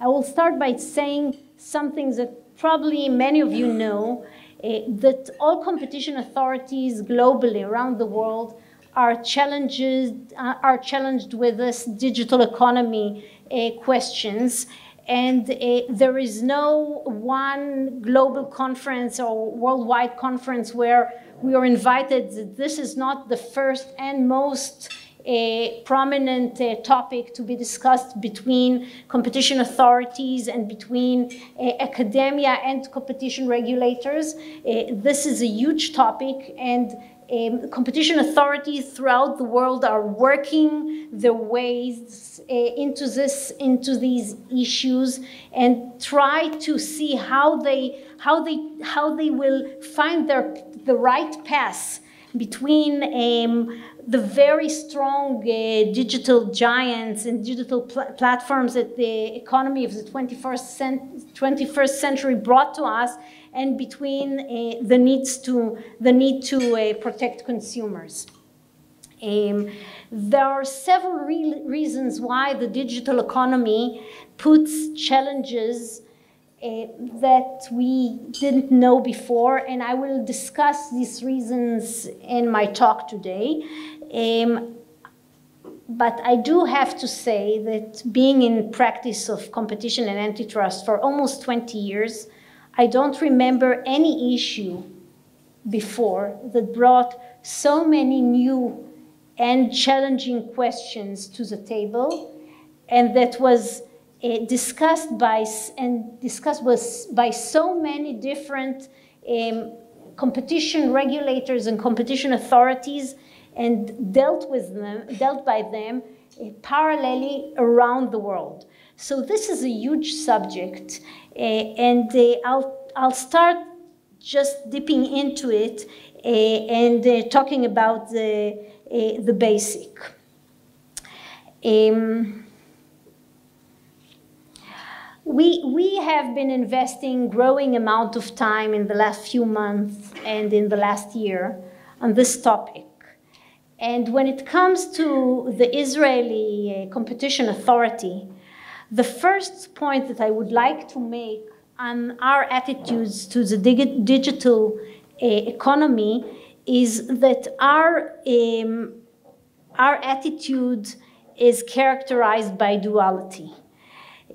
I will start by saying something that probably many of you know, that all competition authorities globally around the world are challenged with this digital economy questions. And there is no one global conference or worldwide conference where we are invited. This is not the first and most prominent topic to be discussed between competition authorities and between academia and competition regulators. This is a huge topic, and competition authorities throughout the world are working their ways into these issues and try to see how they will find the right path between the very strong digital giants and digital platforms that the economy of the 21st century brought to us, and between the need to protect consumers. There are several reasons why the digital economy puts challenges that we didn't know before, and I will discuss these reasons in my talk today. But I do have to say that being in practice of competition and antitrust for almost 20 years, I don't remember any issue before that brought so many new and challenging questions to the table, and that was discussed by so many different competition regulators and competition authorities, and dealt by them parallelly around the world. So this is a huge subject, and I'll start just dipping into it and talking about the basic. We have been investing growing amount of time in the last few months and in the last year on this topic. And when it comes to the Israeli Competition Authority, the first point that I would like to make on our attitudes to the digital economy is that our attitude is characterized by duality.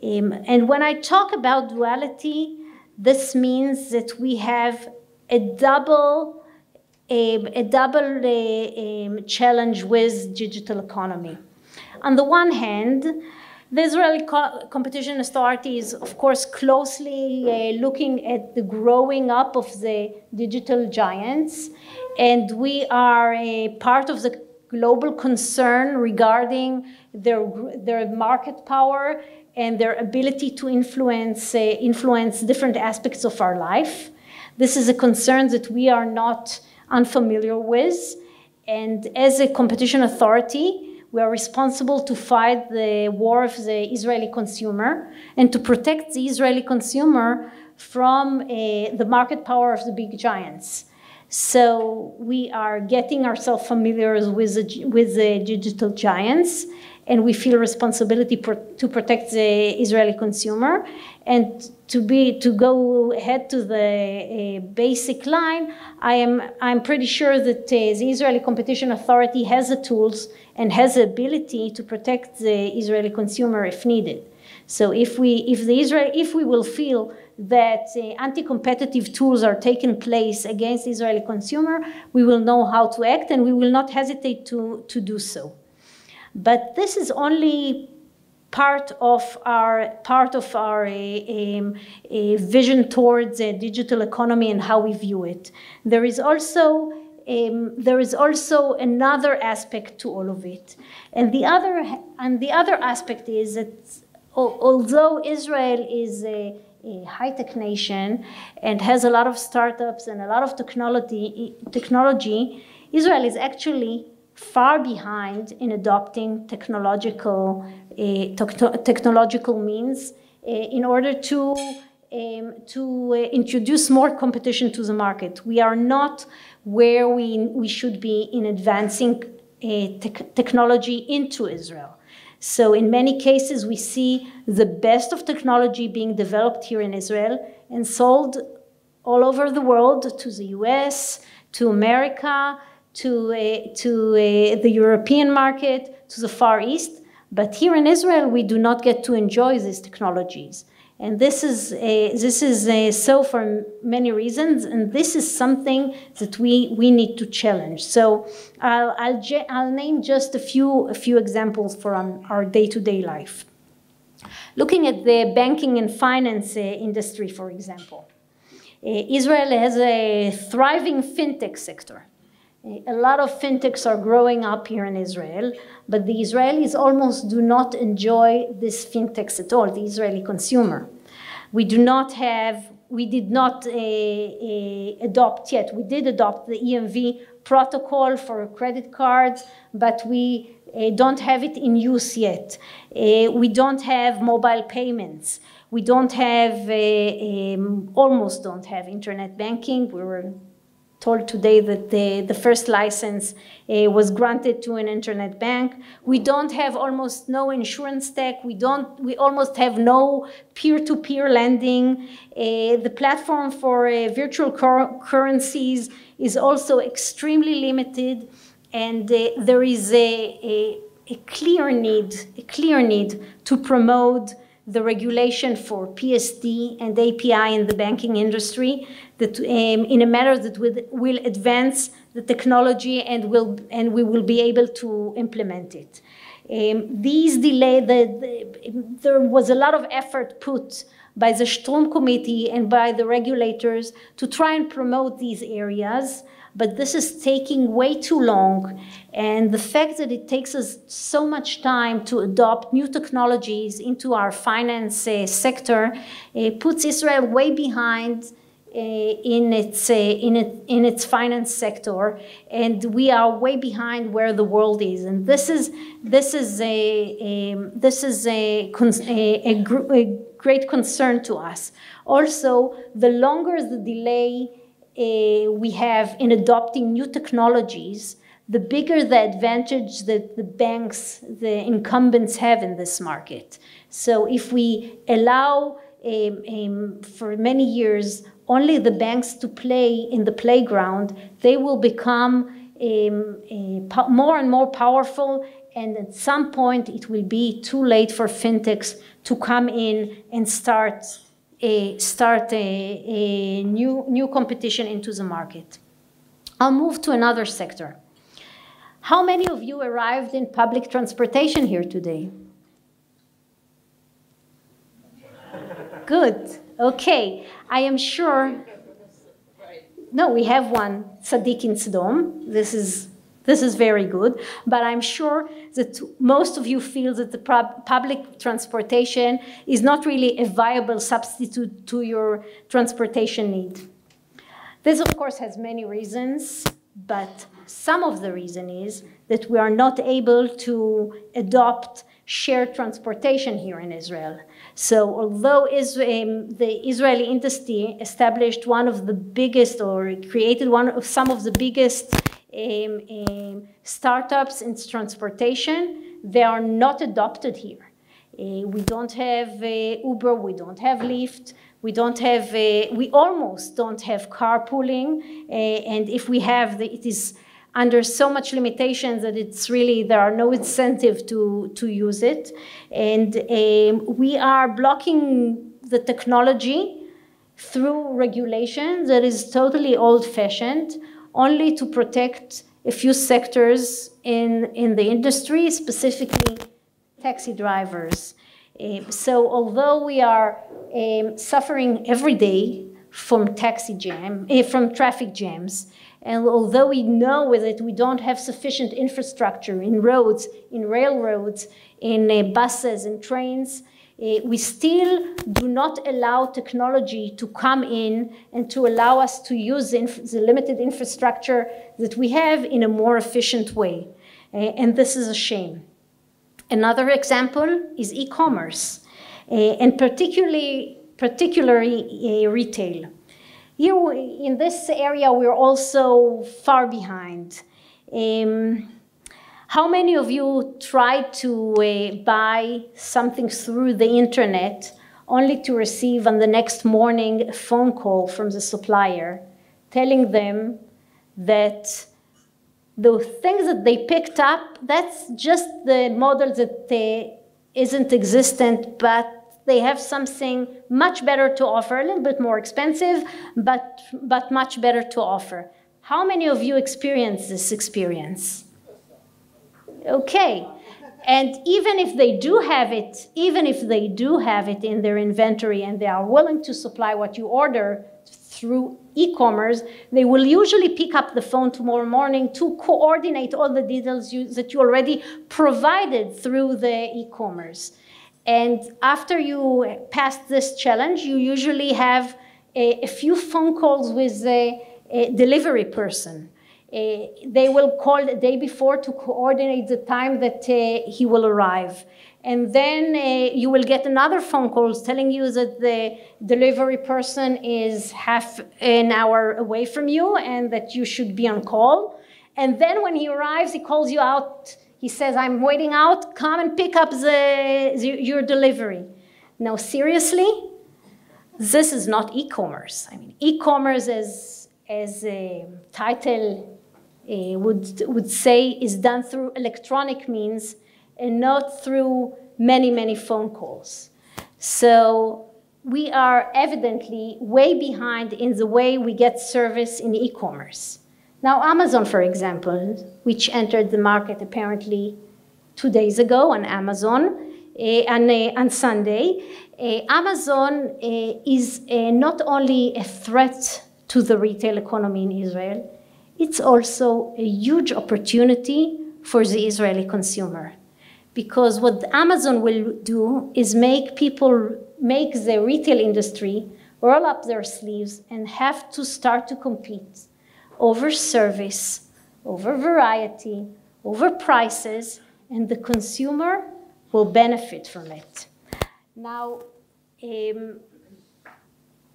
And when I talk about duality, this means that we have a double challenge with digital economy. On the one hand, the Israeli Competition Authority is, of course, closely looking at the growing up of the digital giants, and we are a part of the global concern regarding their market power and their ability to influence different aspects of our life. This is a concern that we are not unfamiliar with, and as a competition authority, we are responsible to fight the war of the Israeli consumer and to protect the Israeli consumer from the market power of the big giants. So we are getting ourselves familiar with the digital giants, and we feel responsibility to protect the Israeli consumer. And to go ahead to the basic line, I'm pretty sure that the Israeli Competition Authority has the tools and has the ability to protect the Israeli consumer if needed. So if we will feel that anti-competitive tools are taking place against the Israeli consumer, we will know how to act, and we will not hesitate to do so. But this is only part of our vision towards a digital economy and how we view it. There is also another aspect to all of it, and the other aspect is that although Israel is a high-tech nation and has a lot of startups and a lot of technology, Israel is actually far behind in adopting technological means in order to introduce more competition to the market. We are not where we should be in advancing technology into Israel. So in many cases, we see the best of technology being developed here in Israel and sold all over the world, to the US, to America, to the European market, to the Far East. But here in Israel, we do not get to enjoy these technologies. And this is so for many reasons, and this is something that we need to challenge. So I'll name just a few examples from our day-to-day life. Looking at the banking and finance industry, for example, Israel has a thriving fintech sector. A lot of fintechs are growing up here in Israel, but the Israelis almost do not enjoy these fintechs at all, the Israeli consumer. We did not adopt yet. We did adopt the EMV protocol for credit cards, but we don't have it in use yet. We don't have mobile payments. We don't have, almost don't have internet banking. We were told today that the first license was granted to an internet bank. We don't have almost no insurance tech. We almost have no peer-to-peer lending. The platform for virtual currencies is also extremely limited, and there is a clear need to promote the regulation for PSD and API in the banking industry that in a manner that will advance the technology and we will be able to implement it. There was a lot of effort put by the Strom Committee and by the regulators to try and promote these areas, but this is taking way too long. And the fact that it takes us so much time to adopt new technologies into our finance sector puts Israel way behind in its finance sector, and we are way behind where the world is. And this is a great concern to us. Also, the longer the delay we have in adopting new technologies, the bigger the advantage that the banks, the incumbents have in this market. So if we allow for many years only the banks to play in the playground, they will become more and more powerful, and at some point it will be too late for fintechs to come in and start a new competition into the market. I'll move to another sector. How many of you arrived in public transportation here today? Good. Okay. I am sure. No, we have one, Sadiq in Sodom. This is very good. But I'm sure that most of you feel that the public transportation is not really a viable substitute to your transportation need. This, of course, has many reasons, but some of the reason is that we are not able to adopt shared transportation here in Israel. So although the Israeli industry established one of the biggest, or created some of the biggest startups in transportation, they are not adopted here. We don't have Uber, we don't have Lyft, we almost don't have carpooling, and if we have, it is under so much limitations that it's really, there are no incentive to use it. And we are blocking the technology through regulation that is totally old-fashioned, only to protect a few sectors in the industry, specifically taxi drivers. So although we are suffering every day from traffic jams, and although we know that we don't have sufficient infrastructure in roads, in railroads, in buses and trains, we still do not allow technology to come in and to allow us to use the limited infrastructure that we have in a more efficient way. And this is a shame. Another example is e-commerce, and particularly retail. Here in this area, we're also far behind. How many of you tried to buy something through the internet only to receive on the next morning a phone call from the supplier telling them that the things that they picked up, that's just the model that isn't existent, but they have something much better to offer, a little bit more expensive, but much better to offer. How many of you experienced this experience? Okay, and even if they do have it in their inventory and they are willing to supply what you order through e-commerce, they will usually pick up the phone tomorrow morning to coordinate all the details that you already provided through the e-commerce. And after you pass this challenge, you usually have a few phone calls with a delivery person. They will call the day before to coordinate the time that he will arrive. And then you will get another phone call telling you that the delivery person is half an hour away from you and that you should be on call. And then when he arrives, he calls you out. He says, I'm waiting out, come and pick up your delivery. Now, seriously, this is not e-commerce. I mean, e-commerce, as a title would say, is done through electronic means and not through many, many phone calls. So we are evidently way behind in the way we get service in e-commerce. Now, Amazon, for example, which entered the market apparently 2 days ago on Amazon, on Sunday, Amazon is not only a threat to the retail economy in Israel, it's also a huge opportunity for the Israeli consumer. Because what Amazon will do is make the retail industry roll up their sleeves and have to start to compete over service, over variety, over prices, and the consumer will benefit from it. Now,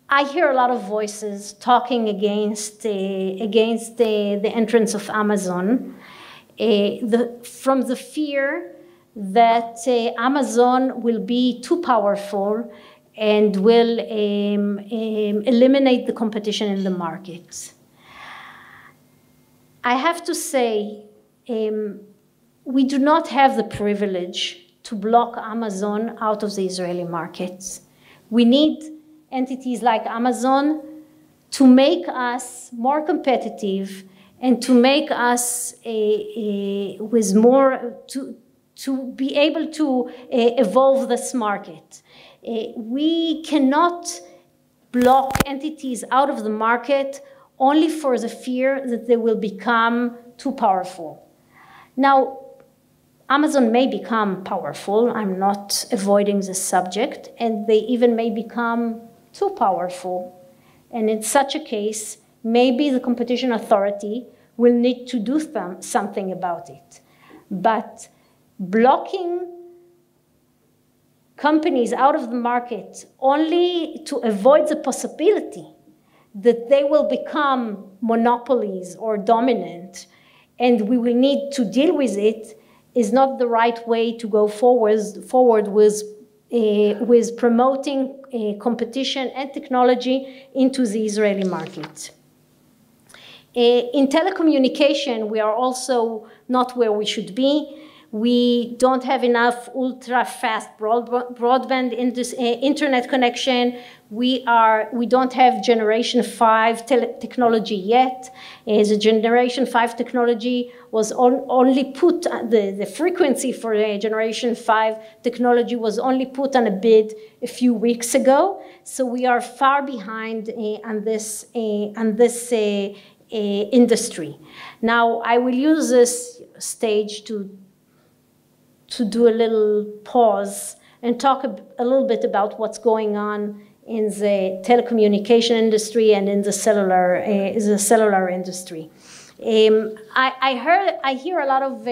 I hear a lot of voices talking against the entrance of Amazon, from the fear that Amazon will be too powerful and will eliminate the competition in the market. I have to say, we do not have the privilege to block Amazon out of the Israeli markets. We need entities like Amazon to make us more competitive and to make us with more, to be able to evolve this market. We cannot block entities out of the market only for the fear that they will become too powerful. Now, Amazon may become powerful. I'm not avoiding this subject, and they even may become too powerful. And in such a case, maybe the competition authority will need to do something about it. But blocking companies out of the market only to avoid the possibility that they will become monopolies or dominant, and we will need to deal with it, is not the right way to go forward with promoting competition and technology into the Israeli market. In telecommunication, we are also not where we should be. We don't have enough ultra-fast broadband internet connection. We don't have Generation 5 technology yet. The Generation 5 technology was only put, the frequency for Generation 5 technology was only put on a bid a few weeks ago. So we are far behind on this industry. Now, I will use this stage to do a little pause and talk a little bit about what's going on in the telecommunication industry and in the cellular industry. I hear a lot of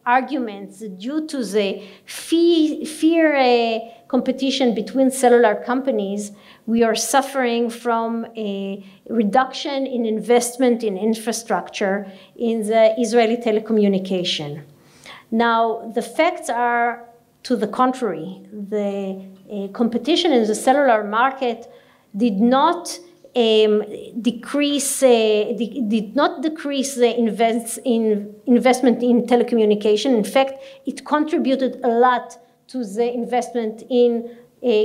arguments due to the fierce competition between cellular companies. We are suffering from a reduction in investment in infrastructure in the Israeli telecommunication. Now, the facts are to the contrary. The competition in the cellular market did not decrease the investment in telecommunication. In fact, it contributed a lot to the investment in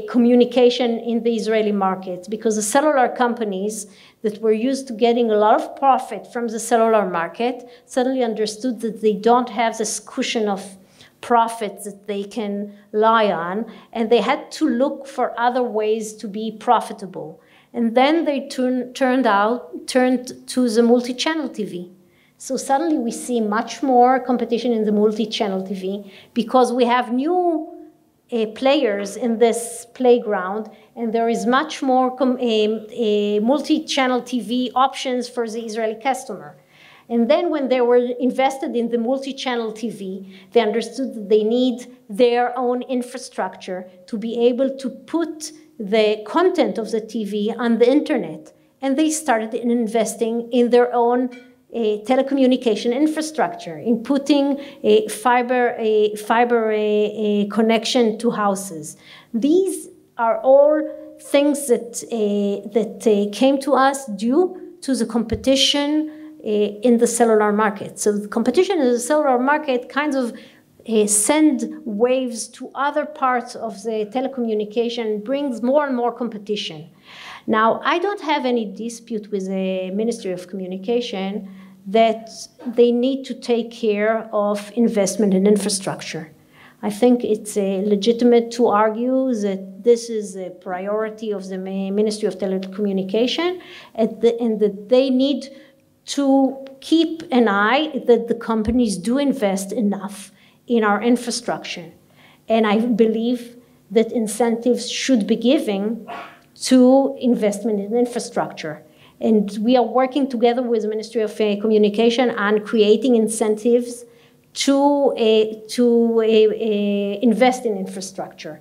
communication in the Israeli market, because the cellular companies that were used to getting a lot of profit from the cellular market suddenly understood that they don't have this cushion of profits that they can lie on, and they had to look for other ways to be profitable. And then they turned to the multi-channel TV. So suddenly we see much more competition in the multi-channel TV because we have new players in this playground, and there is much more multi-channel TV options for the Israeli customer. And then when they were invested in the multi-channel TV, they understood that they need their own infrastructure to be able to put the content of the TV on the internet. And they started investing in their own telecommunication infrastructure, in putting a fiber connection to houses. These are all things that came to us due to the competition in the cellular market. So the competition in the cellular market kind of send waves to other parts of the telecommunication, brings more and more competition. Now, I don't have any dispute with the Ministry of Communication that they need to take care of investment in infrastructure. I think it's legitimate to argue that this is a priority of the Ministry of Telecommunication, and that they need to keep an eye that the companies do invest enough in our infrastructure. And I believe that incentives should be given to investment in infrastructure. And we are working together with the Ministry of Communication on creating incentives to invest in infrastructure.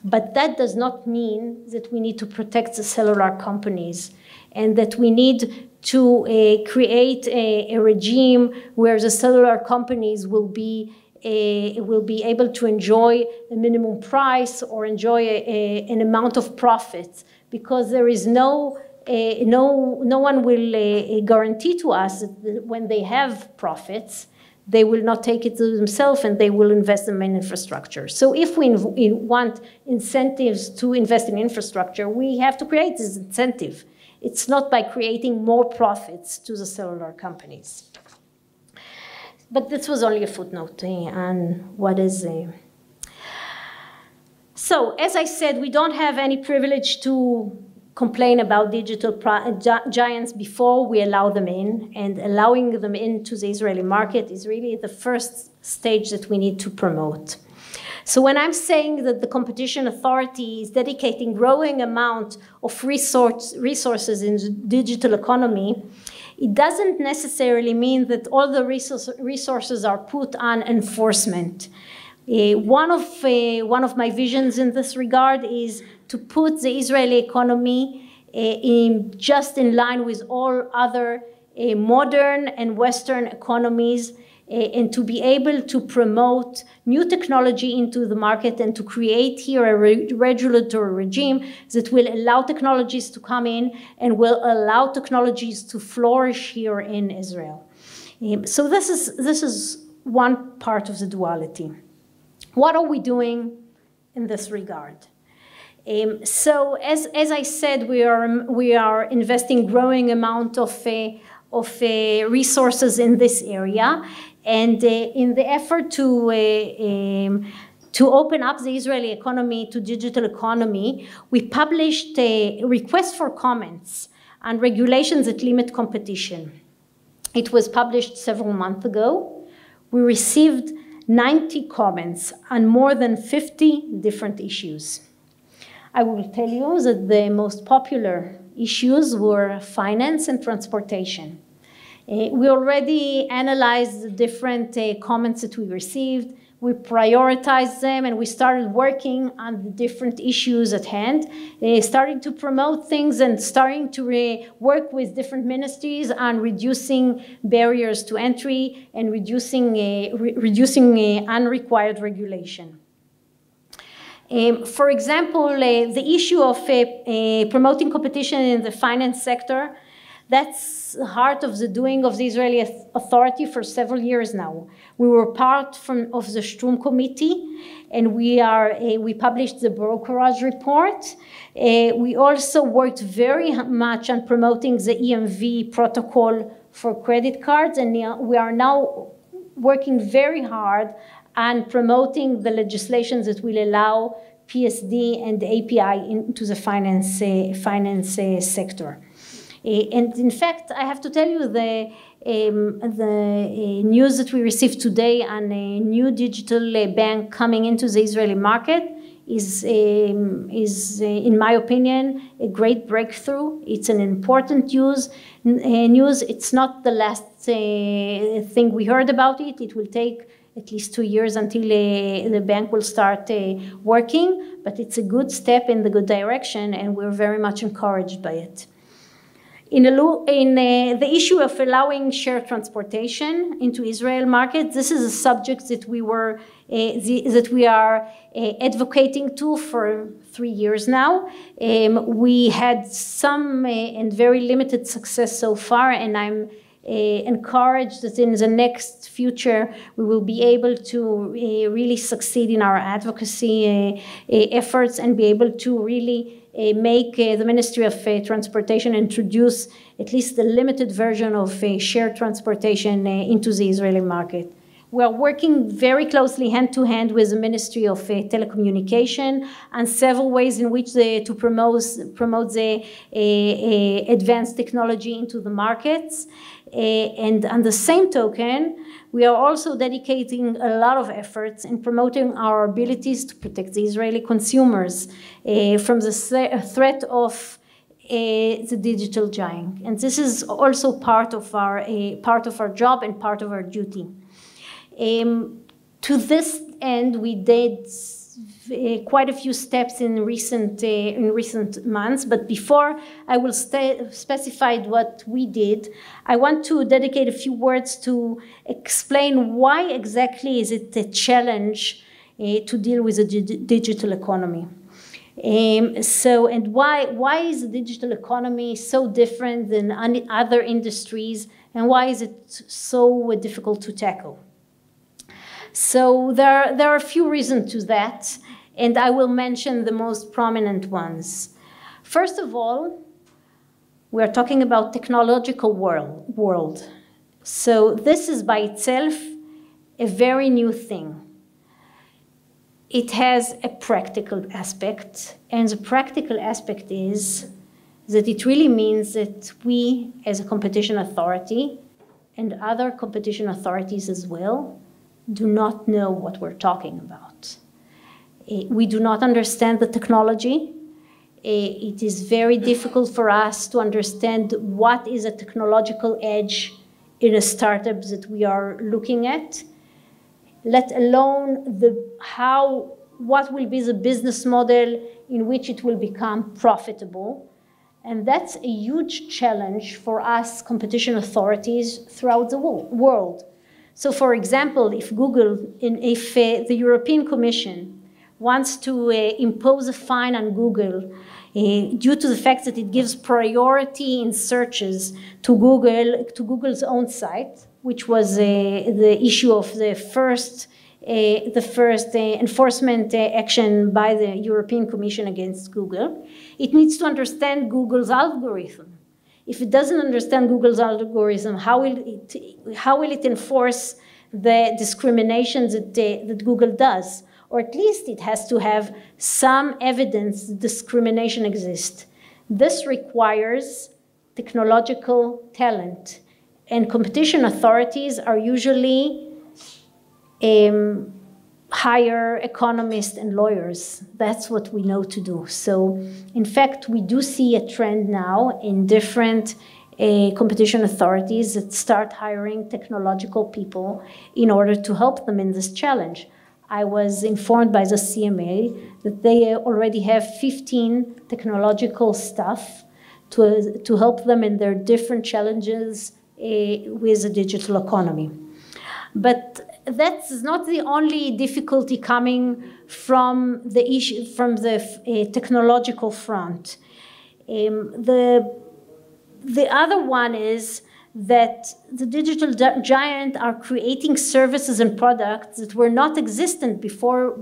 But that does not mean that we need to protect the cellular companies, and that we need to create a regime where the cellular companies will be able to enjoy a minimum price or enjoy an amount of profits, because there is no one will guarantee to us that when they have profits, they will not take it to themselves and they will invest in main infrastructure. So if we want incentives to invest in infrastructure, we have to create this incentive. It's not by creating more profits to the cellular companies. But this was only a footnote on what is So, as I said, we don't have any privilege to complain about digital giants before we allow them in, and allowing them into the Israeli market is really the first stage that we need to promote. So when I'm saying that the competition authority is dedicating growing amount of resources in the digital economy, it doesn't necessarily mean that all the resources are put on enforcement. One of my visions in this regard is to put the Israeli economy just in line with all other modern and Western economies, and to be able to promote new technology into the market and to create here a regulatory regime that will allow technologies to come in and will allow technologies to flourish here in Israel. So this is one part of the duality. What are we doing in this regard? So as I said, we are investing growing amount of resources in this area, and in the effort to open up the Israeli economy to digital economy, we published a request for comments on regulations that limit competition. It was published several months ago. We received 90 comments on more than 50 different issues. I will tell you that the most popular issues were finance and transportation. We already analyzed the different comments that we received. we prioritized them, and we started working on the different issues at hand, starting to promote things and starting to work with different ministries on reducing barriers to entry and reducing unrequired regulation. For example, the issue of promoting competition in the finance sector, that's the heart of the doing of the Israeli Authority for several years now. We were part of the Strum Committee, and we published the brokerage report. We also worked very much on promoting the EMV protocol for credit cards, and we are now working very hard on promoting the legislation that will allow PSD and API into the finance sector. And in fact, I have to tell you the news that we received today on a new digital bank coming into the Israeli market is in my opinion, a great breakthrough. It's an important news. It's not the last thing we heard about it. It will take at least 2 years until the bank will start working, but it's a good step in the good direction, and we're very much encouraged by it. In the issue of allowing shared transportation into Israel market, this is a subject that we are advocating to for 3 years now. We had some and very limited success so far, and I'm encouraged that in the next future we will be able to really succeed in our advocacy efforts and be able to really make the Ministry of Transportation introduce at least the limited version of shared transportation into the Israeli market. We are working very closely hand-to-hand with the Ministry of Telecommunication on several ways in which to promote the advanced technology into the markets. And on the same token, we are also dedicating a lot of efforts in promoting our abilities to protect the Israeli consumers from the threat of the digital giant. And this is also part of our job and part of our duty. To this end, we did quite a few steps in recent months, but before I will specify what we did, I want to dedicate a few words to explain why exactly is it a challenge to deal with the digital economy. And why is the digital economy so different than other industries, and why is it so difficult to tackle? So there are a few reasons to that, and I will mention the most prominent ones. First of all, we are talking about technological world. So this is by itself a very new thing. It has a practical aspect, and the practical aspect is that it really means that we, as a competition authority, and other competition authorities as well, do not know what we're talking about. We do not understand the technology. It is very difficult for us to understand what is a technological edge in a startup that we are looking at, let alone what will be the business model in which it will become profitable. And that's a huge challenge for us competition authorities throughout the world. So for example, if the European Commission wants to impose a fine on Google due to the fact that it gives priority in searches to Google's own site, which was the issue of the first enforcement action by the European Commission against Google, it needs to understand Google's algorithm. If it doesn't understand Google's algorithm, how will it enforce the discriminations that Google does? Or at least it has to have some evidence that discrimination exists. This requires technological talent, and competition authorities are usually hire economists and lawyers. That's what we know to do. So in fact, we do see a trend now in different competition authorities that start hiring technological people in order to help them in this challenge. I was informed by the CMA that they already have 15 technological staff to help them in their different challenges with the digital economy. But that's not the only difficulty coming from the issue, from the technological front. The other one is that the digital giant are creating services and products that were not existent before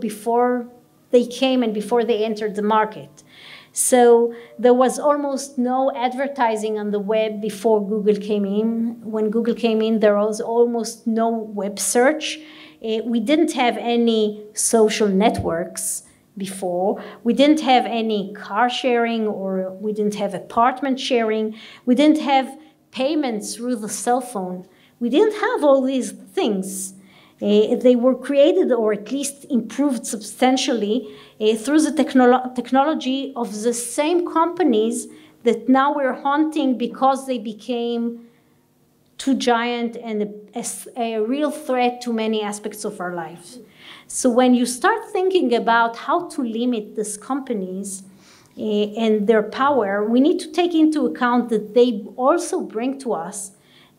they came and before they entered the market. So there was almost no advertising on the web before Google came in. When Google came in, there was almost no web search. We didn't have any social networks before. We didn't have any car sharing, or we didn't have apartment sharing. We didn't have payments through the cell phone. We didn't have all these things. They were created, or at least improved substantially, through the technology of the same companies that now we're haunting because they became too giant and a real threat to many aspects of our lives. So when you start thinking about how to limit these companies and their power, we need to take into account that they also bring to us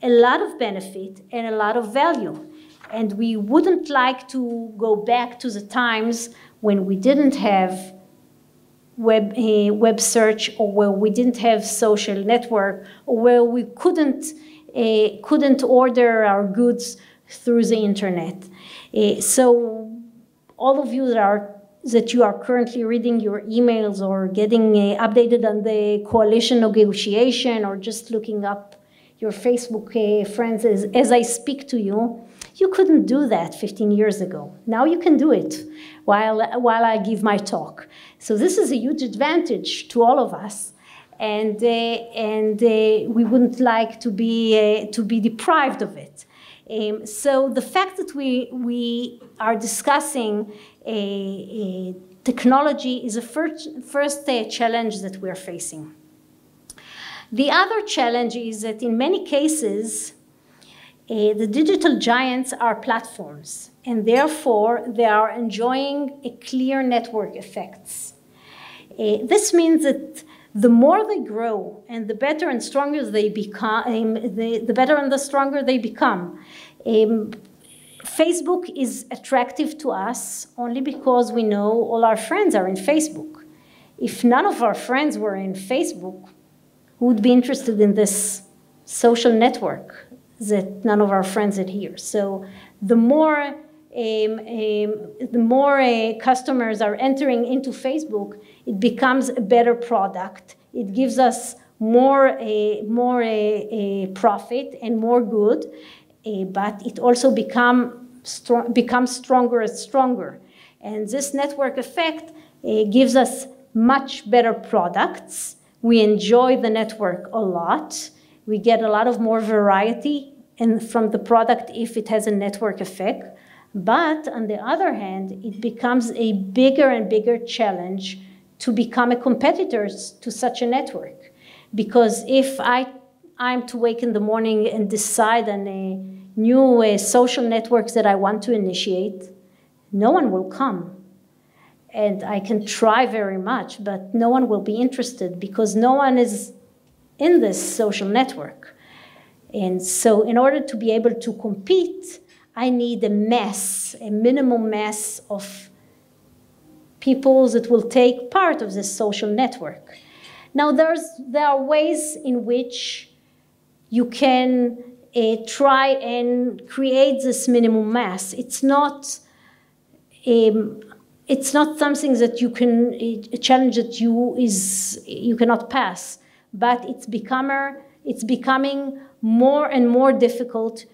a lot of benefit and a lot of value. And we wouldn't like to go back to the times when we didn't have web search, or where we didn't have social network, or where we couldn't order our goods through the internet. So all of you that you are currently reading your emails or getting updated on the coalition negotiation, or just looking up your Facebook friends as I speak to you, you couldn't do that 15 years ago. Now you can do it while I give my talk. So this is a huge advantage to all of us, and we wouldn't like to be deprived of it. So the fact that we are discussing technology is a first challenge that we're facing. The other challenge is that in many cases, the digital giants are platforms, and therefore they are enjoying a clear network effects. This means that the more they grow and the better and stronger they become, the better and the stronger they become. Facebook is attractive to us only because we know all our friends are in Facebook. If none of our friends were in Facebook, who would be interested in this social network that none of our friends adhere? So the more customers are entering into Facebook, it becomes a better product. It gives us more profit and more good, but it also becomes stronger and stronger. And this network effect gives us much better products. We enjoy the network a lot. We get a lot of more variety from the product if it has a network effect. But on the other hand, it becomes a bigger and bigger challenge to become a competitor to such a network. Because if I'm to wake in the morning and decide on a new social networks that I want to initiate, no one will come. And I can try very much, but no one will be interested because no one is in this social network. And so in order to be able to compete, I need a minimum mass of people that will take part of this social network. Now there are ways in which you can try and create this minimum mass. It's not something that you can, a challenge that you cannot pass, but it's becoming more and more difficult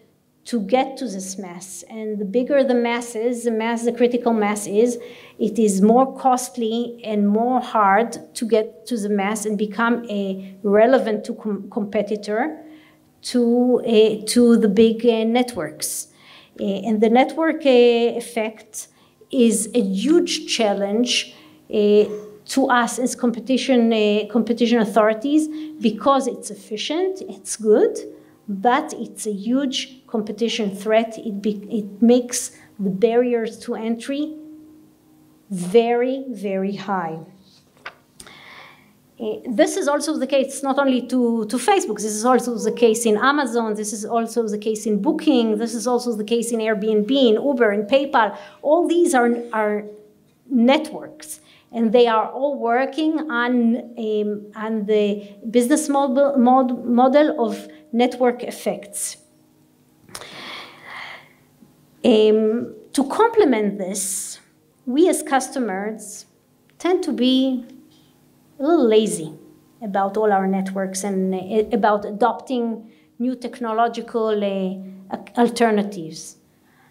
to get to this mass. And the bigger the mass is, the critical mass is, it is more costly and more hard to get to the mass and become a relevant competitor to the big networks. And the network effect is a huge challenge to us as competition authorities because it's efficient, it's good, but it's a huge competition threat. It makes the barriers to entry very, very high. This is also the case not only to Facebook, this is also the case in Amazon, this is also the case in Booking, this is also the case in Airbnb, in Uber, in PayPal. All these are networks, and they are all working on the business model of network effects. To complement this, we as customers tend to be a little lazy about all our networks and about adopting new technological alternatives.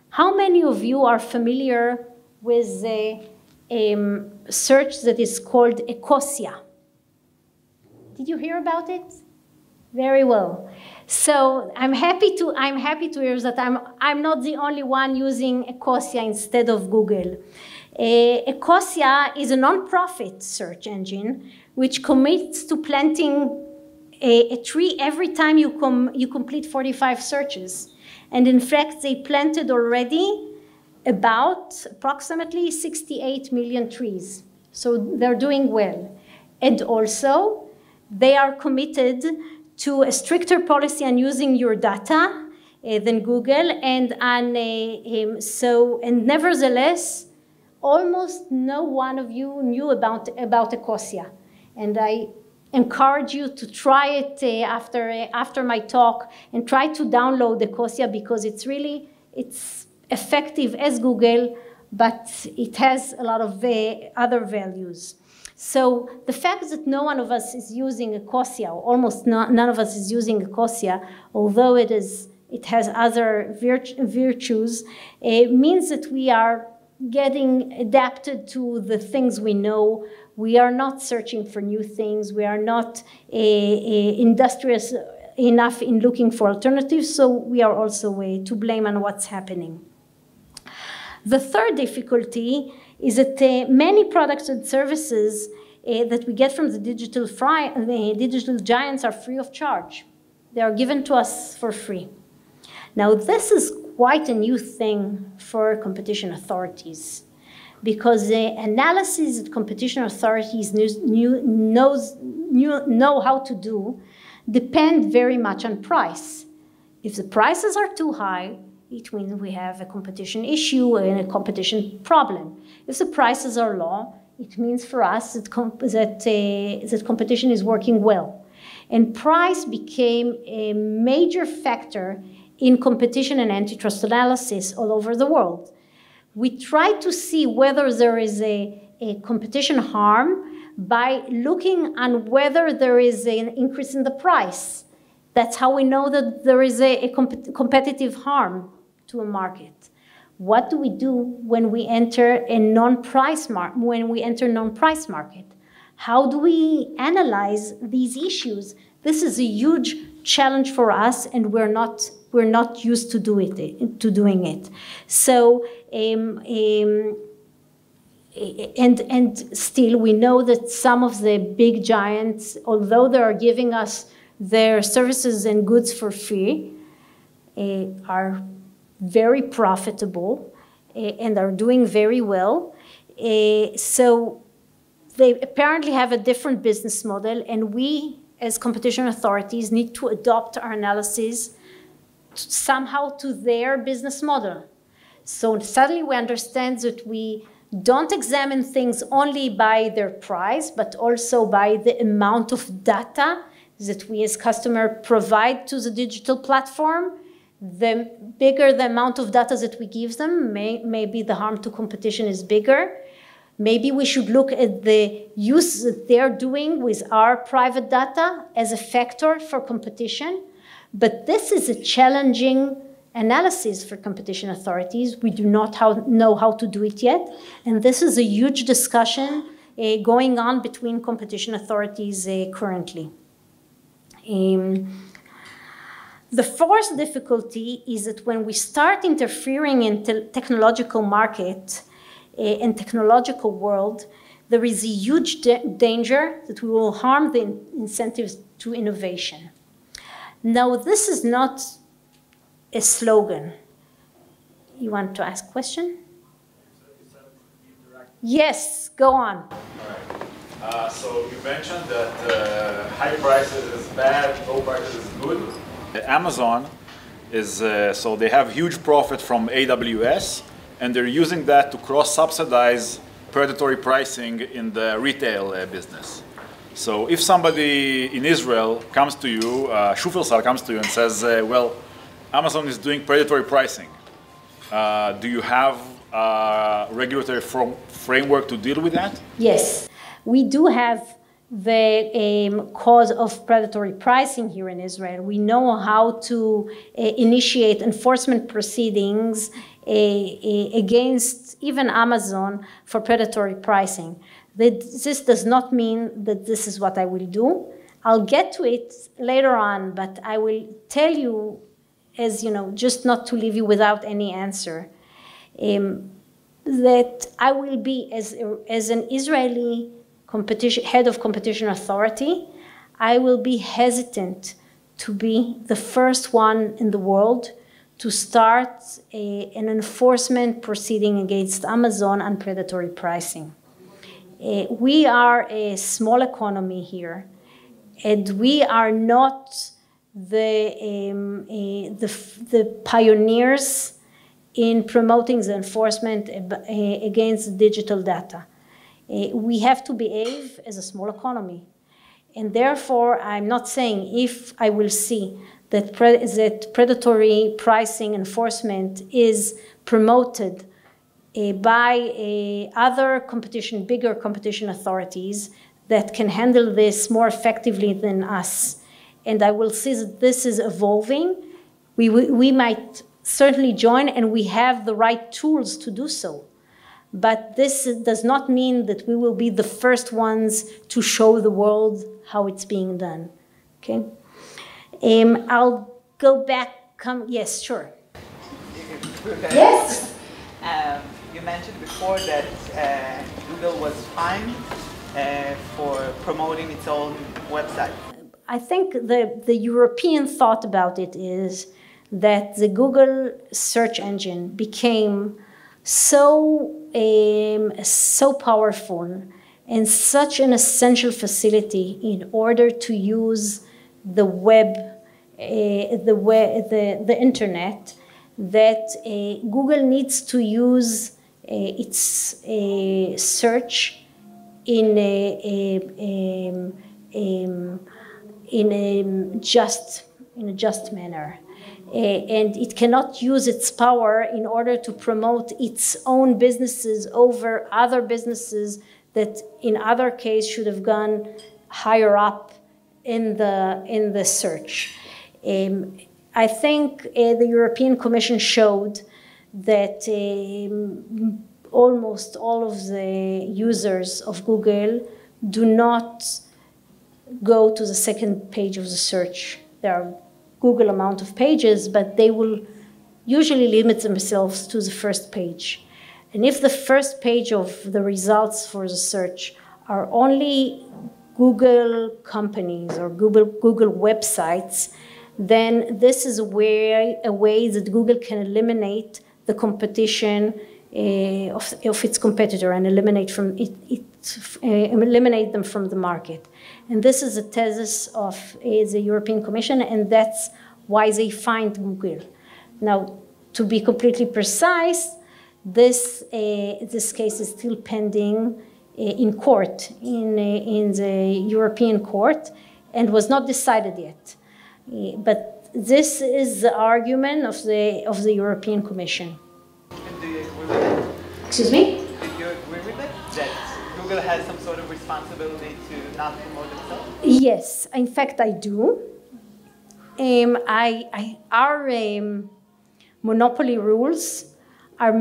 How many of you are familiar with a search that is called Ecosia? Did you hear about it? Very well. So I'm happy to hear that I'm not the only one using Ecosia instead of Google. Ecosia is a non-profit search engine which commits to planting a tree every time you complete 45 searches. And in fact, they planted already approximately 68 million trees. So they're doing well. And also, they are committed to a stricter policy on using your data than Google. And nevertheless, almost no one of you knew about Ecosia. And I encourage you to try it after my talk and try to download Ecosia, because it's effective as Google, but it has a lot of other values. So the fact that no one of us is using Ecosia, or almost none of us is using Ecosia, although it has other virtues, means that we are getting adapted to the things we know. We are not searching for new things. We are not industrious enough in looking for alternatives, so we are also to blame on what's happening. The third difficulty is that many products and services that we get from the digital giants are free of charge. They are given to us for free. Now, this is quite a new thing for competition authorities, because the analysis that competition authorities know how to do depend very much on price. If the prices are too high, it means we have a competition issue and a competition problem. If the prices are low, it means for us that competition is working well. And price became a major factor in competition and antitrust analysis all over the world. We try to see whether there is a competition harm by looking on whether there is an increase in the price. That's how we know that there is a competitive harm to a market. What do we do when we enter a non-price market? How do we analyze these issues? This is a huge challenge for us, and we're not used to doing it. So and still we know that some of the big giants, although they are giving us their services and goods for free, are very profitable and are doing very well. So they apparently have a different business model, and we as competition authorities need to adopt our analysis somehow to their business model. So suddenly we understand that we don't examine things only by their price, but also by the amount of data that we as customer provide to the digital platform. The bigger the amount of data that we give them, maybe the harm to competition is bigger. Maybe we should look at the use that they're doing with our private data as a factor for competition. But this is a challenging analysis for competition authorities. We do not know how to do it yet. And this is a huge discussion going on between competition authorities currently. The fourth difficulty is that when we start interfering in the technological market and technological world, there is a huge danger that we will harm the incentives to innovation. Now, this is not a slogan. you want to ask a question? Yes, go on. All right. So you mentioned that high prices is bad, low prices is good. Amazon is, so they have huge profit from AWS, and they're using that to cross-subsidize predatory pricing in the retail business. So if somebody in Israel comes to you, Shufelsal comes to you and says, well, Amazon is doing predatory pricing. Do you have a regulatory framework to deal with that? Yes, we do have the cause of predatory pricing here in Israel. We know how to initiate enforcement proceedings against even Amazon for predatory pricing. This does not mean that this is what I will do. I'll get to it later on, but I will tell you, as you know, just not to leave you without any answer, that I will be, as an Israeli head of competition authority, I will be hesitant to be the first one in the world to start an enforcement proceeding against Amazon on predatory pricing. We are a small economy here, and we are not the pioneers in promoting the enforcement against digital data. We have to behave as a small economy. And therefore, I'm not saying if I will see that predatory pricing enforcement is promoted by other bigger competition authorities that can handle this more effectively than us. And I will see that this is evolving. We might certainly join, and we have the right tools to do so. But this does not mean that we will be the first ones to show the world how it's being done. Okay? I'll go back. Yes, sure. Yes. You mentioned before that Google was fined for promoting its own website. I think the European thought about it is that the Google search engine became so powerful and such an essential facility in order to use the web, the internet, that Google needs to use its search in a just manner. And it cannot use its power in order to promote its own businesses over other businesses that in other case should have gone higher up in the search. I think the European Commission showed that almost all of the users of Google do not go to the second page of the search. There are Google amount of pages, but they will usually limit themselves to the first page. And if the first page of the results for the search are only Google companies or Google websites, then this is a way that Google can eliminate the competition of its competitor and eliminate them from the market. And this is a thesis of the European Commission, and that's why they fined Google. Now, to be completely precise, this case is still pending in court, in the European court, and was not decided yet. But this is the argument of the European Commission. And do you agree with it? Excuse me? Do you agree with it? That Google has some sort of responsibility to not promote itself? Yes, in fact, I do. Our monopoly rules are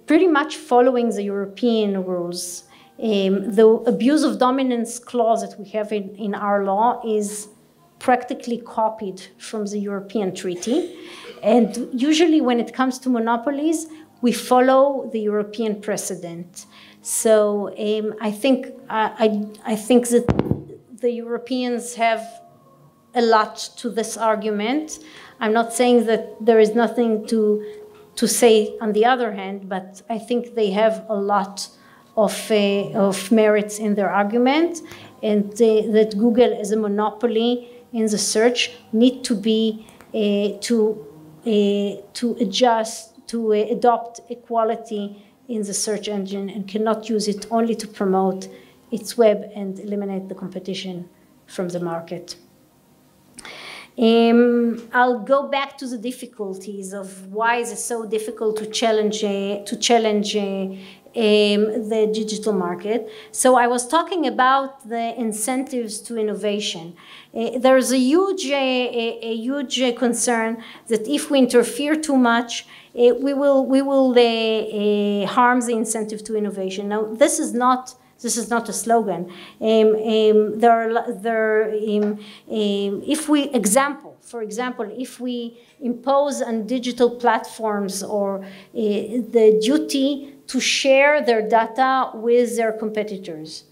pretty much following the European rules. The abuse of dominance clause that we have in our law is practically copied from the European treaty. And usually when it comes to monopolies, we follow the European precedent. So I think that the Europeans have a lot to this argument. I'm not saying that there is nothing to to say on the other hand, but I think they have a lot of merits in their argument, and that Google as a monopoly in the search need to be to adopt equality in the search engine and cannot use it only to promote its web and eliminate the competition from the market. I'll go back to the difficulties of why is it so difficult to challenge the digital market. So I was talking about the incentives to innovation. There's a huge concern that if we interfere too much, we will harm the incentive to innovation. Now, this is not a slogan. For example, if we impose on digital platforms or the duty to share their data with their competitors,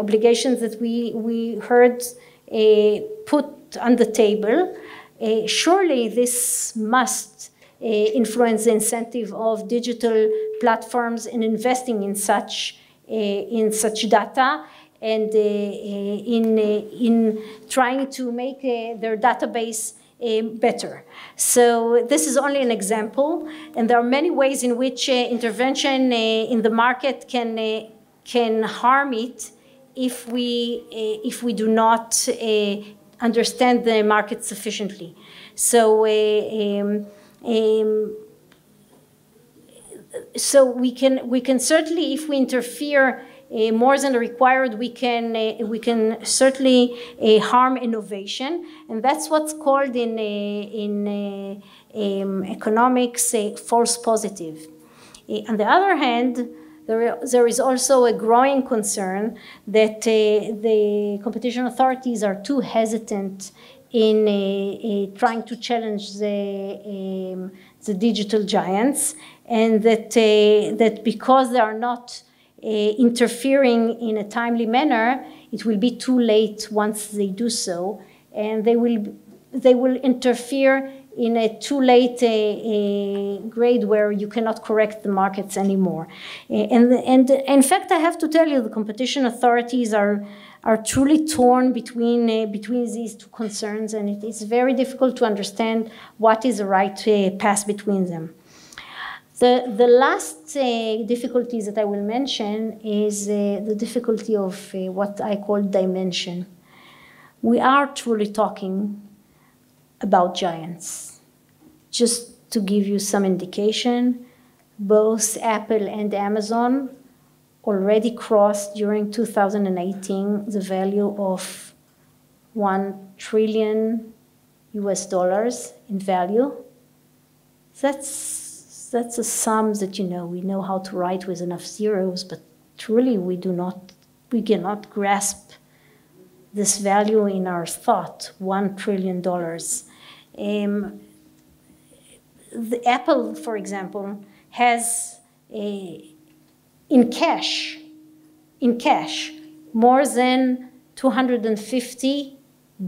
obligations that we heard put on the table, surely this must influence the incentive of digital platforms in investing in such data and in trying to make their database better. So this is only an example, and there are many ways in which intervention in the market can harm it if we do not understand the market sufficiently. So so we can certainly, if we interfere more than required, we can certainly harm innovation, and that's what's called in economics false positive. On the other hand, there is also a growing concern that the competition authorities are too hesitant in trying to challenge the digital giants, and that because they are not interfering in a timely manner, it will be too late once they do so, and they will interfere in a too late grade where you cannot correct the markets anymore. And in fact, I have to tell you, the competition authorities are truly torn between these two concerns, and it is very difficult to understand what is the right path between them. The last difficulties that I will mention is the difficulty of what I call dimension. We are truly talking about giants. Just to give you some indication, both Apple and Amazon already crossed during 2018 the value of $1 trillion in value. That's a sum that, we know how to write with enough zeros, but truly we cannot grasp this value in our thought, $1 trillion. The Apple, for example, has in cash, more than $250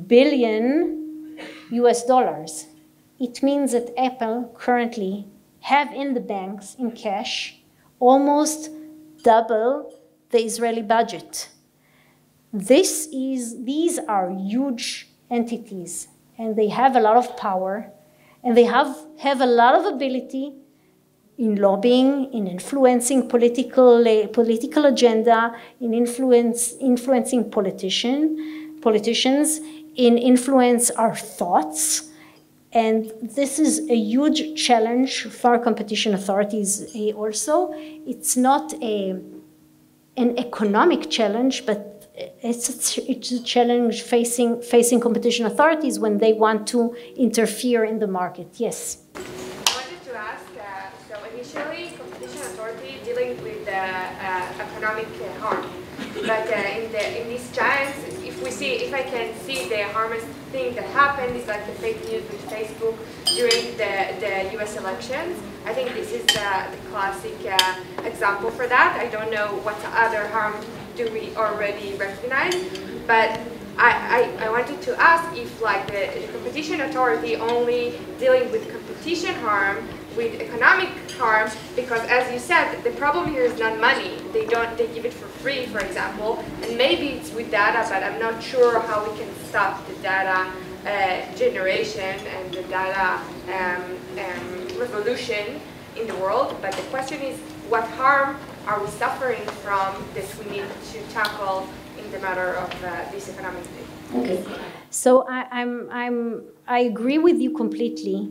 billion. It means that Apple currently have in the banks, in cash, almost double the Israeli budget. These are huge entities, and they have a lot of power, and they have a lot of ability in lobbying, in influencing political agenda, in influencing politicians, in influence our thoughts. And this is a huge challenge for competition authorities also. It's not an economic challenge, but it's a challenge facing competition authorities when they want to interfere in the market. Yes? I wanted to ask, so initially competition authority dealing with economic harm, but in these giants, if I can see the harmless thing that happened is like the fake news with Facebook during the US elections. I think this is the classic example for that. I don't know what other harm do we already recognize, but I wanted to ask if like the competition authority only dealing with competition harm with economic harm, because as you said, the problem here is not money. They give it for free, for example, and maybe it's with data, but I'm not sure how we can stop the data generation and the data revolution in the world. But the question is, what harm are we suffering from that we need to tackle in the matter of this economic thing? Okay. So I agree with you completely.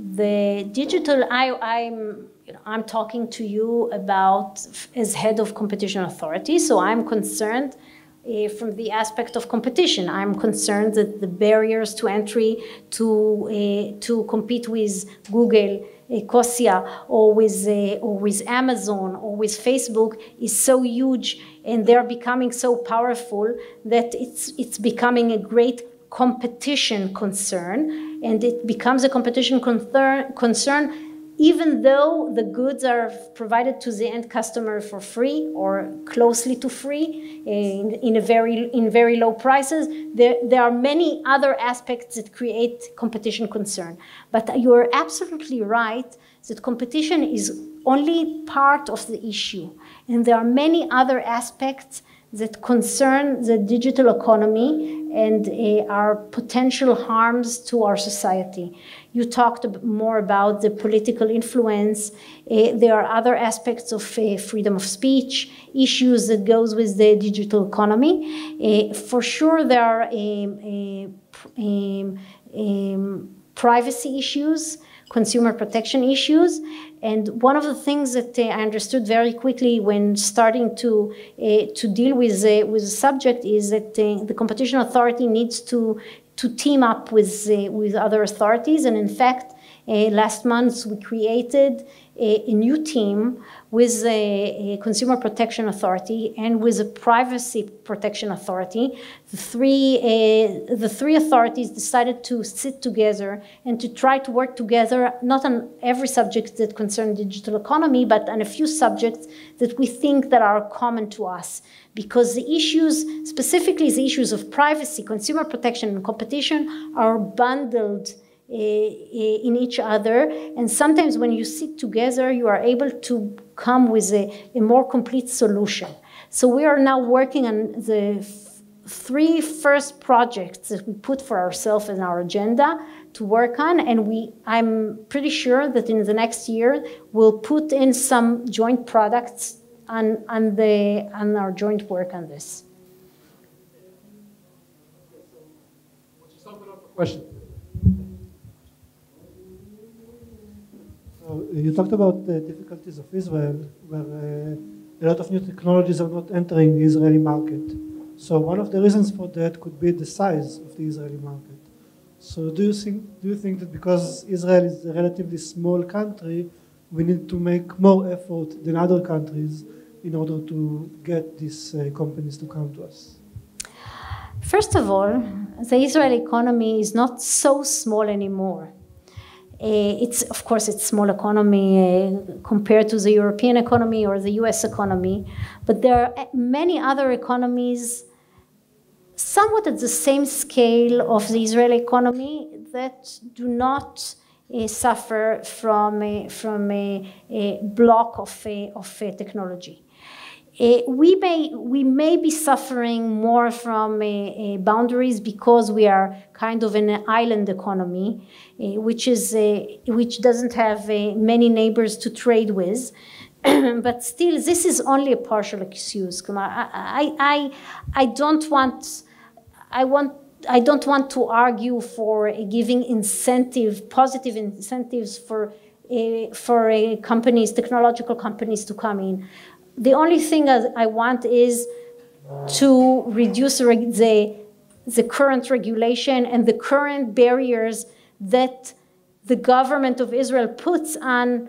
The digital, I'm talking to you about as head of competition authority, so I'm concerned from the aspect of competition. I'm concerned that the barriers to entry to compete with Google, Kosia, or with Amazon, or with Facebook is so huge, and they're becoming so powerful that it's becoming a great competition concern, and it becomes a competition concern even though the goods are provided to the end customer for free or closely to free in very low prices. There are many other aspects that create competition concern. But you are absolutely right that competition is only part of the issue. And there are many other aspects that concern the digital economy and are potential harms to our society. You talked more about the political influence. There are other aspects of freedom of speech, issues that goes with the digital economy. For sure, there are privacy issues, consumer protection issues. And one of the things that I understood very quickly when starting to deal with the subject is that the competition authority needs to team up with other authorities. And in fact, last month we created a new team with a consumer protection authority and with a privacy protection authority. The three authorities decided to sit together and to try to work together, not on every subject that concerns digital economy, but on a few subjects that we think that are common to us. Because the issues, specifically the issues of privacy, consumer protection, and competition are bundled in each other, and sometimes when you sit together you are able to come with a more complete solution. So we are now working on the three first projects that we put for ourselves in our agenda to work on, and I'm pretty sure that in the next year we'll put in some joint products on our joint work on this. Question. You talked about the difficulties of Israel, where a lot of new technologies are not entering the Israeli market. So one of the reasons for that could be the size of the Israeli market. So do you think that because Israel is a relatively small country, we need to make more effort than other countries in order to get these companies to come to us? First of all, the Israeli economy is not so small anymore. Of course, it's a small economy compared to the European economy or the US economy, but there are many other economies somewhat at the same scale of the Israeli economy that do not suffer from a block of technology. We may be suffering more from boundaries because we are kind of an island economy, which doesn't have many neighbors to trade with. But still, this is only a partial excuse. I don't want to argue for giving positive incentives for companies, technological companies to come in. The only thing I want is to reduce the current regulation and the current barriers that the government of Israel puts on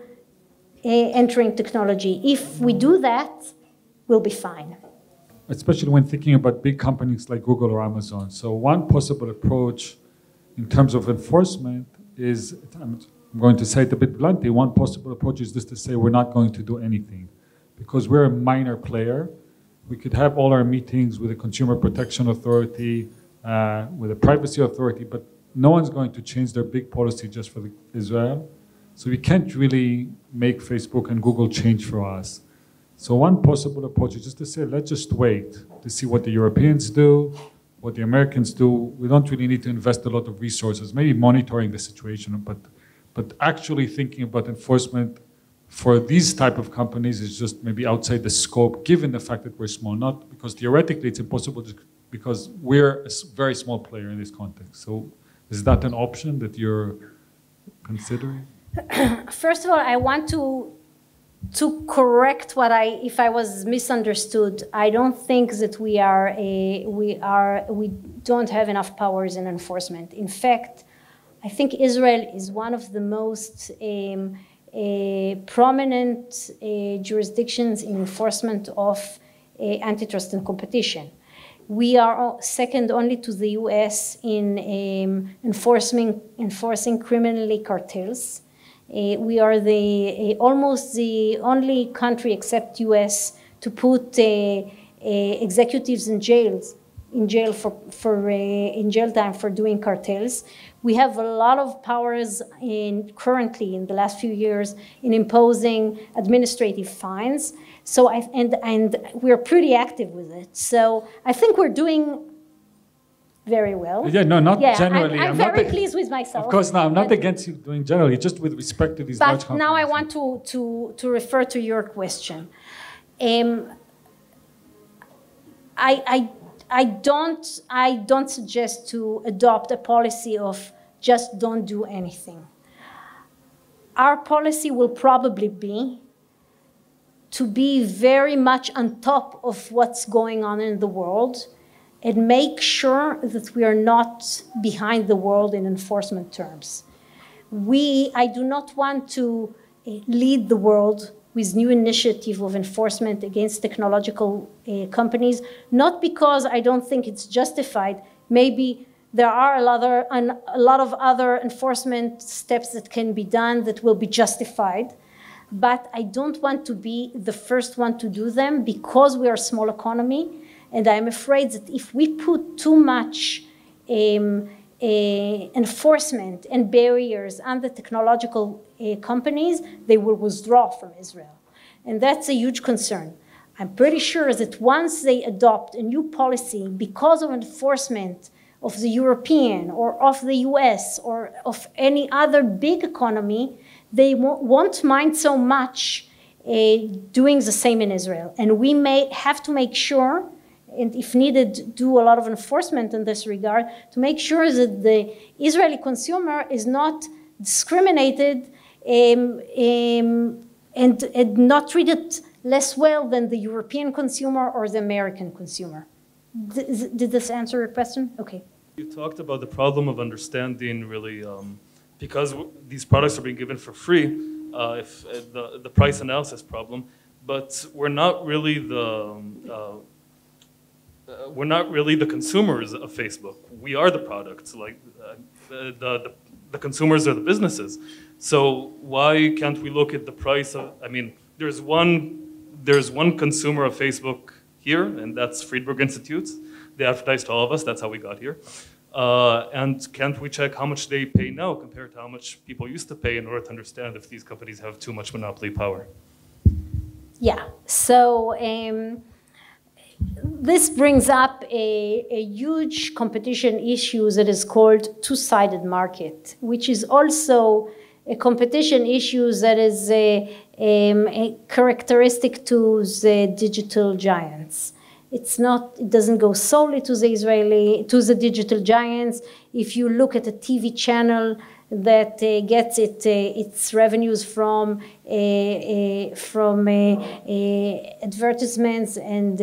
entering technology. If we do that, we'll be fine. Especially when thinking about big companies like Google or Amazon. So one possible approach in terms of enforcement is, I'm going to say it a bit bluntly, one possible approach is just to say we're not going to do anything. Because we're a minor player, we could have all our meetings with the Consumer Protection Authority, with the Privacy Authority, but no one's going to change their big policy just for Israel. So we can't really make Facebook and Google change for us. So one possible approach is just to say, let's just wait to see what the Europeans do, what the Americans do. We don't really need to invest a lot of resources, maybe monitoring the situation, but actually thinking about enforcement for these type of companies is just maybe outside the scope, given the fact that we're small, not because theoretically it's impossible because we're a very small player in this context. So is that an option that you're considering? First of all, I want to correct if I was misunderstood. I don't think that we don't have enough powers in enforcement. In fact, I think Israel is one of the most prominent jurisdictions in enforcement of antitrust and competition. We are second only to the US in enforcing criminally cartels. We are almost the only country except US to put executives in jail time for doing cartels. We have a lot of powers currently in the last few years in imposing administrative fines. So and we're pretty active with it. So I think we're doing very well. Yeah, no, not generally. I'm very pleased with myself. Of course, no, I'm not against you doing generally, just with respect to these large companies. But now I want to refer to your question. I don't suggest to adopt a policy of just don't do anything. Our policy will probably be to be very much on top of what's going on in the world and make sure that we are not behind the world in enforcement terms. I do not want to lead the world with new initiative of enforcement against technological companies, not because I don't think it's justified. Maybe there are a lot of other enforcement steps that can be done that will be justified, but I don't want to be the first one to do them because we are a small economy, and I'm afraid that if we put too much enforcement and barriers on the technological companies, they will withdraw from Israel. And that's a huge concern. I'm pretty sure that once they adopt a new policy because of enforcement of the European or of the US or of any other big economy, they won't mind so much doing the same in Israel. And we may have to make sure, and if needed, do a lot of enforcement in this regard to make sure that the Israeli consumer is not discriminated and not treated less well than the European consumer or the American consumer. Did this answer your question? Okay. You talked about the problem of understanding really, because these products are being given for free, if the price analysis problem, but we're not really the consumers of Facebook. We are the products. Like the consumers are the businesses. So why can't we look at the price of? I mean, there's one consumer of Facebook here, and that's Friedberg Institutes. They advertise to all of us. That's how we got here. And can't we check how much they pay now compared to how much people used to pay in order to understand if these companies have too much monopoly power? Yeah. So this brings up a huge competition issue that is called two-sided market, which is also a competition issue that is a characteristic to the digital giants. It doesn't go solely to the digital giants. If you look at a TV channel that gets its revenues from advertisements, and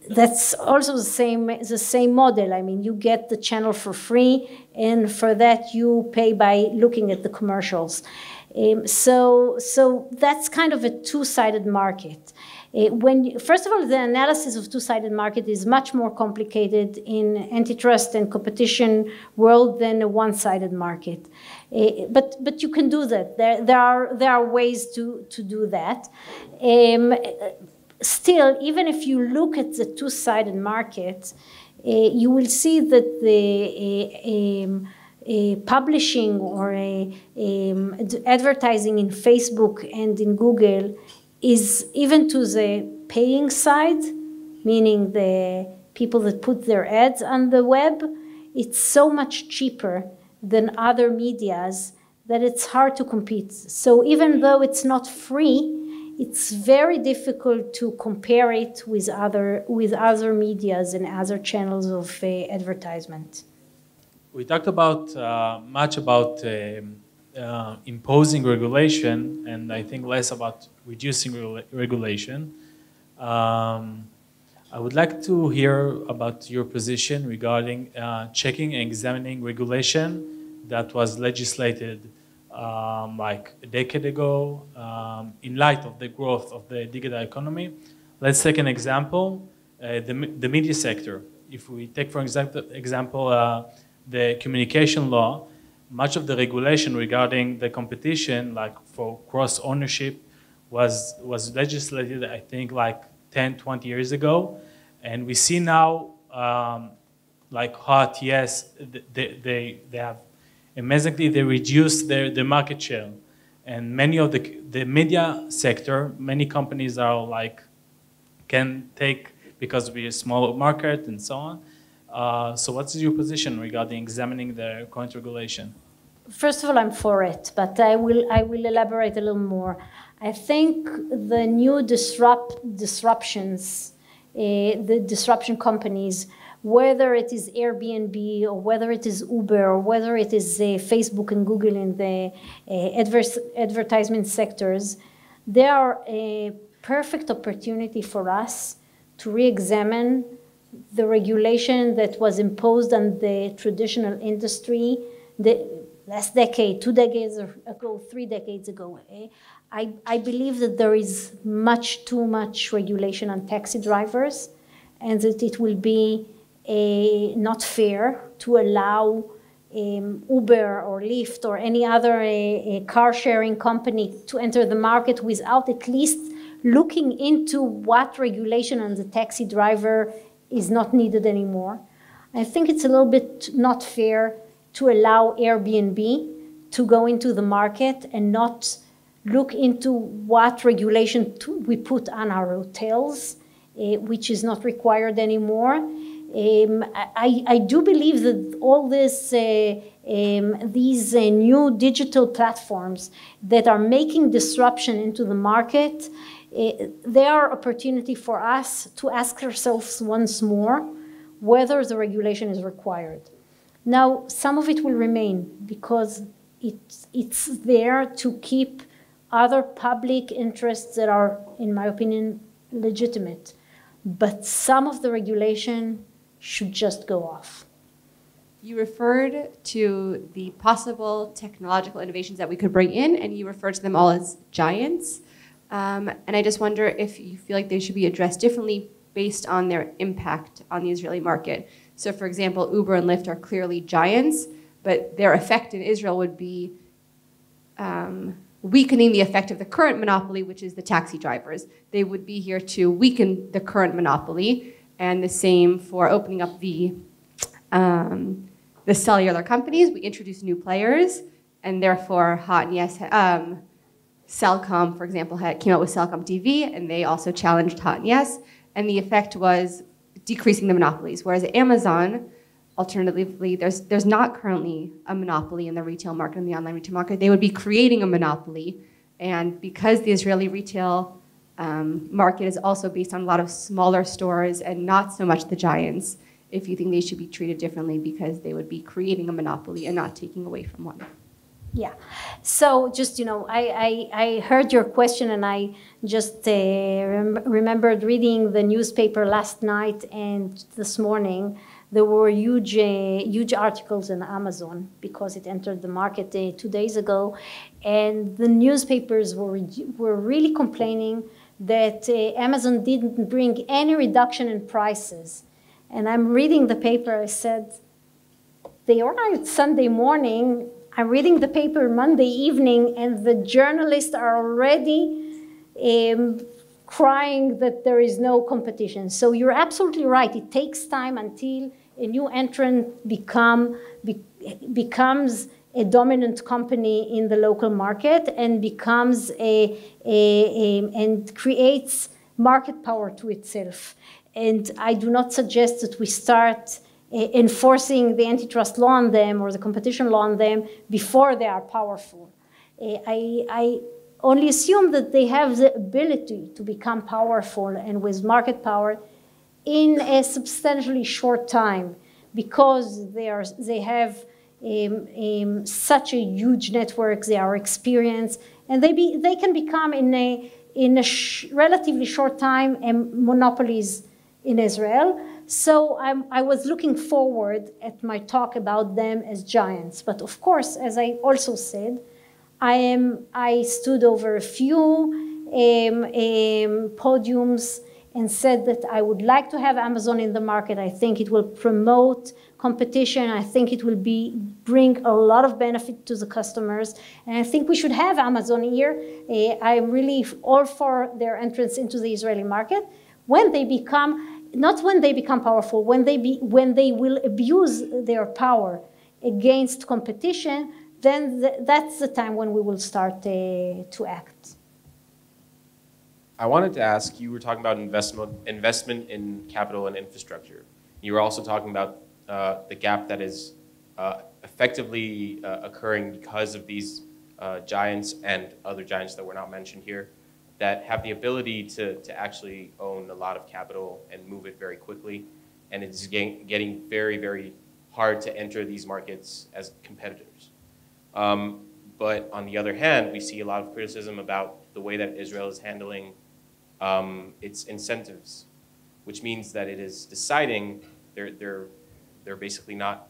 that's also the same model. I mean, you get the channel for free, and for that you pay by looking at the commercials. So that's kind of a two-sided market. First of all, the analysis of two-sided market is much more complicated in antitrust and competition world than a one-sided market. But you can do that. There are ways to do that. Still, even if you look at the two-sided market, you will see that the publishing or advertising in Facebook and in Google is even to the paying side, meaning the people that put their ads on the web, it's so much cheaper than other medias that it's hard to compete. So even though it's not free, it's very difficult to compare it with other medias and other channels of advertisement. We talked about much about imposing regulation, and I think less about reducing regulation. I would like to hear about your position regarding checking and examining regulation that was legislated like a decade ago in light of the growth of the digital economy. Let's take an example, the media sector. If we take, for example, the communication law, much of the regulation regarding the competition, like for cross-ownership, was legislated, I think, like 10, 20 years ago. And we see now, like hot, yes, they have, amazingly, they reduced their market share. And many of the media sector, many companies are like, can take, because we're a small market and so on. So what's your position regarding examining the current regulation? First of all, I'm for it, but I will elaborate a little more. I think the new disruptions, the disruption companies, whether it is Airbnb or whether it is Uber or whether it is Facebook and Google in the advertisement sectors, they are a perfect opportunity for us to re-examine the regulation that was imposed on the traditional industry the last decade, 2 decades ago, 3 decades ago. I believe that there is too much regulation on taxi drivers, and that it will be not fair to allow Uber or Lyft or any other car sharing company to enter the market without at least looking into what regulation on the taxi driver is not needed anymore. I think it's a little bit not fair to allow Airbnb to go into the market and not look into what regulation we put on our hotels, which is not required anymore. I do believe that all this, these new digital platforms that are making disruption into the market, they are opportunity for us to ask ourselves once more whether the regulation is required. Now, some of it will remain because it's there to keep other public interests that are, in my opinion, legitimate. But some of the regulation should just go off. You referred to the possible technological innovations that we could bring in, and you referred to them all as giants. And I just wonder if you feel like they should be addressed differently based on their impact on the Israeli market. So, for example, Uber and Lyft are clearly giants, but their effect in Israel would be weakening the effect of the current monopoly, which is the taxi drivers. They would be here to weaken the current monopoly, and the same for opening up the cellular companies. We introduced new players, and therefore Hot and Yes, Cellcom, for example, came out with Cellcom TV, and they also challenged Hot and Yes, and the effect was decreasing the monopolies. Whereas at Amazon, alternatively, there's not currently a monopoly in the retail market, in the online retail market. They would be creating a monopoly, and because the Israeli retail market is also based on a lot of smaller stores and not so much the giants, if you think they should be treated differently because they would be creating a monopoly and not taking away from one. Yeah, so just, I heard your question, and I just remembered reading the newspaper last night and this morning. There were huge articles in Amazon because it entered the market 2 days ago, and the newspapers were really complaining that Amazon didn't bring any reduction in prices. And I'm reading the paper, I said, they arrived Sunday morning, I'm reading the paper Monday evening, and the journalists are already crying that there is no competition. So you're absolutely right. It takes time until a new entrant becomes a dominant company in the local market and becomes and creates market power to itself. And I do not suggest that we start enforcing the antitrust law on them or the competition law on them before they are powerful. I only assume that they have the ability to become powerful and with market power in a substantially short time, because they have such a huge network, they are experienced, and they can become in a relatively short time monopolies in Israel. So I was looking forward at my talk about them as giants. But of course, as I also said, I stood over a few podiums and said that I would like to have Amazon in the market. I think it will promote competition. I think it will bring a lot of benefit to the customers. And I think we should have Amazon here. I'm really all for their entrance into the Israeli market. When they become, not when they become powerful, when they will abuse their power against competition, then that's the time when we will start to act. I wanted to ask, you were talking about investment in capital and infrastructure. You were also talking about the gap that is effectively occurring because of these giants and other giants that were not mentioned here that have the ability to actually own a lot of capital and move it very quickly. And it's getting very, very hard to enter these markets as competitors. But on the other hand, we see a lot of criticism about the way that Israel is handling its incentives, which means that it is deciding they're basically not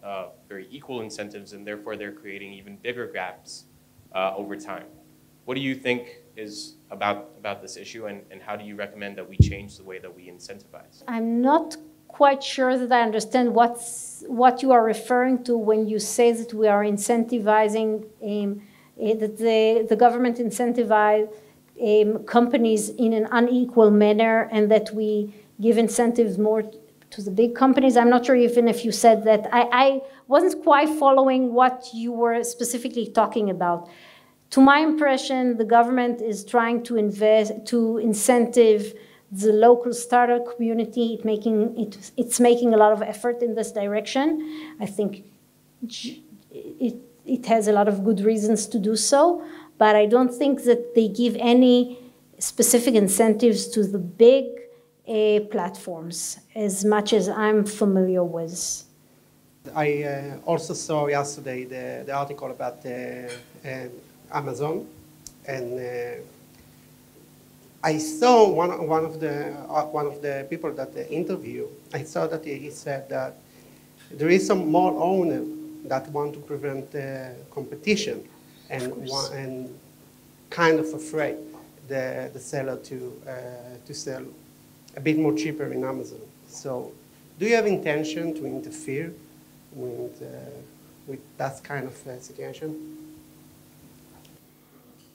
very equal incentives, and therefore they're creating even bigger gaps over time. What do you think is about this issue, and how do you recommend that we change the way that we incentivize? I'm not quite sure that I understand what you are referring to when you say that we are incentivizing, that the government incentivizes companies in an unequal manner, and that we give incentives more to the big companies. I'm not sure even if you said that. I wasn't quite following what you were specifically talking about. To my impression, the government is trying to incentive the local startup community. It's making a lot of effort in this direction. I think it has a lot of good reasons to do so, but I don't think that they give any specific incentives to the big platforms as much as I'm familiar with. I also saw yesterday the article about Amazon, and I saw one of the people that they interviewed. I saw that he said that there is some mall owner that want to prevent competition and kind of afraid the seller to sell a bit more cheaper in Amazon. So, do you have intention to interfere with that kind of situation?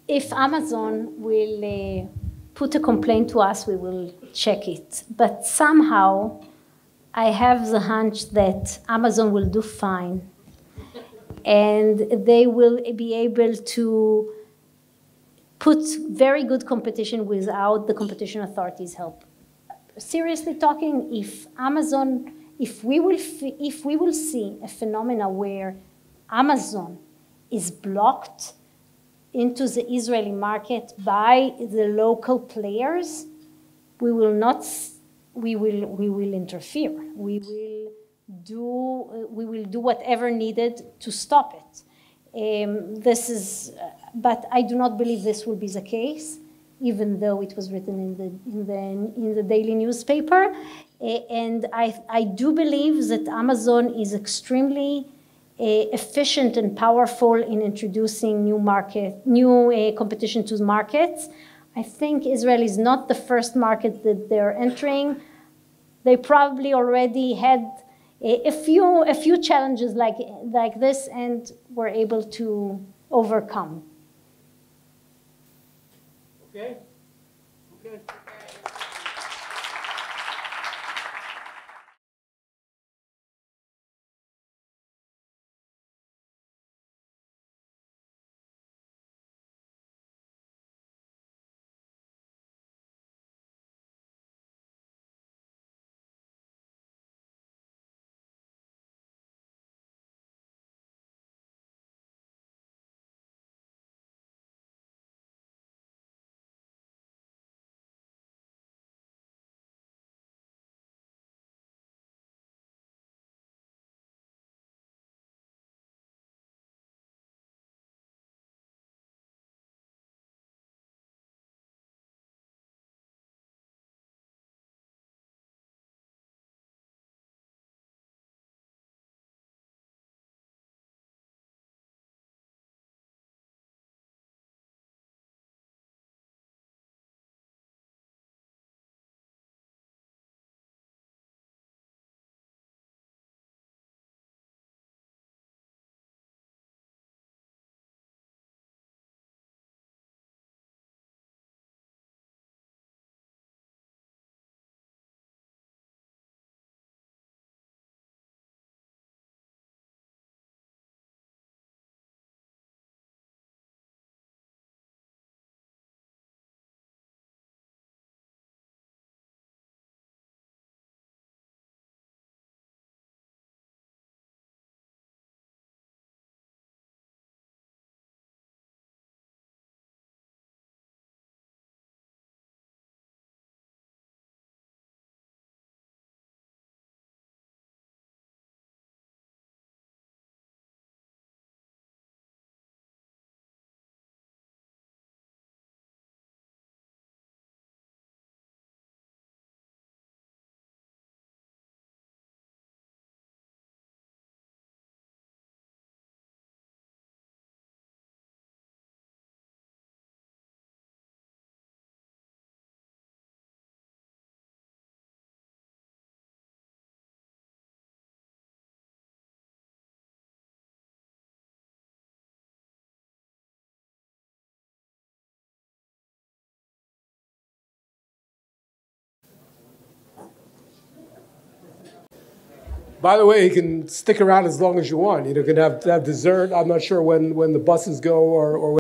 If Amazon will put a complaint to us, we will check it. But somehow, I have the hunch that Amazon will do fine, and they will be able to put very good competition without the competition authorities' help. Seriously talking, if we will see a phenomena where Amazon is blocked into the Israeli market by the local players, we will interfere. We will do whatever needed to stop it. But I do not believe this will be the case, even though it was written in the daily newspaper. And I do believe that Amazon is extremely efficient and powerful in introducing new competition to the markets. I think Israel is not the first market that they're entering. They probably already had a few challenges like this and were able to overcome. Okay. By the way, you can stick around as long as you want. You can have dessert. I'm not sure when the buses go or